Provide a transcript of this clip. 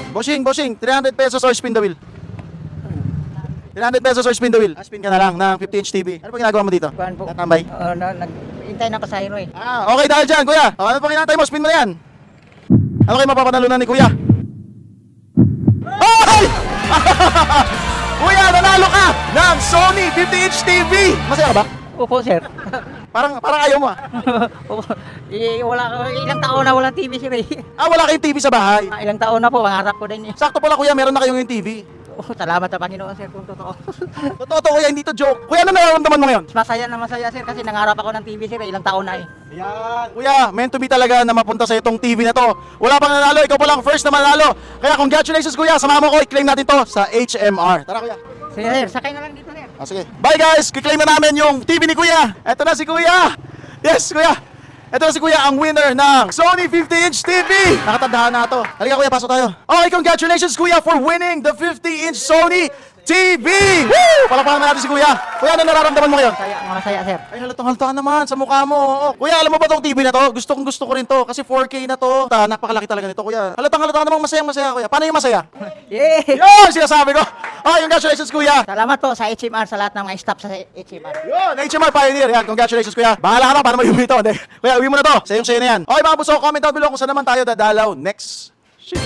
Bossing, 300 pesos or spin the wheel. 300 pesos or spin the wheel. Spin ka na lang ng 50-inch TV. Ano pa ginagawa mo dito? Kuhan po. Tatambay? Nag-intay ng pasahero eh. Okay dahil dyan, kuya. Ano pa kinantay mo? Spin mo na yan. Ano kayo mapapanalunan ni kuya? Ay! Kuya, nanalo ka ng Sony 50-inch TV. Masaya ka ba? Opo, sir. Parang ayaw mo ah. Opo. Ilang taon na walang TV, sir eh. Wala kayong TV sa bahay. Ilang taon na po, pangarap ko din eh. Sakto pala kuya, meron na kayong yung TV. Salamat sa Panginoon, sir, kung totoo. Totoo to kuya, hindi to joke. Kuya, ano nararamdaman mo ngayon? Masaya na masaya, sir, kasi nangarap ako ng TV, sir, ilang taon na eh. Yan. Kuya, meant to be talaga na mapunta sa itong TV na to. Wala pang nanalo, ikaw pa lang first na manalo. Kaya congratulations kuya, samahan mo ko, i-claim natin to sa HMR. Tara kuya. Sige, sir, sakay na lang dito, sir. Sige. Bye guys, i-claim na namin yung TV ni kuya. Eto na si kuya. Yes, kuya. Ito na si kuya ang winner ng Sony 50-inch TV. Nakatandaan na ito. Halika kuya, pasok tayo. Okay, congratulations kuya for winning the 50-inch Sony TV. Woo! Palakpakan natin si kuya. Kuya, ano nararamdaman mo ngayon? Masaya, sir. Ay, halatang-halata naman sa mukha mo. Oo. Kuya, alam mo ba tong TV na to? Gusto ko rin to kasi 4K na to. Napakalaki talaga nito, kuya. Halatang-halata namang masayang-masaya, kuya. Paano yung masaya? Yeah! Yun, sinasabi ko. Okay, congratulations, kuya. Salamat po sa HMR, sa lahat ng mga staff sa HMR. Yun, HMR Pioneer. Yan, congratulations, kuya. Bahala ka na, paano mo yung dito? Kuya, uwi mo na to. Sa'yo na yan. Okay, mga buso, comment down below kung saan naman tayo dadalaw next. Shit.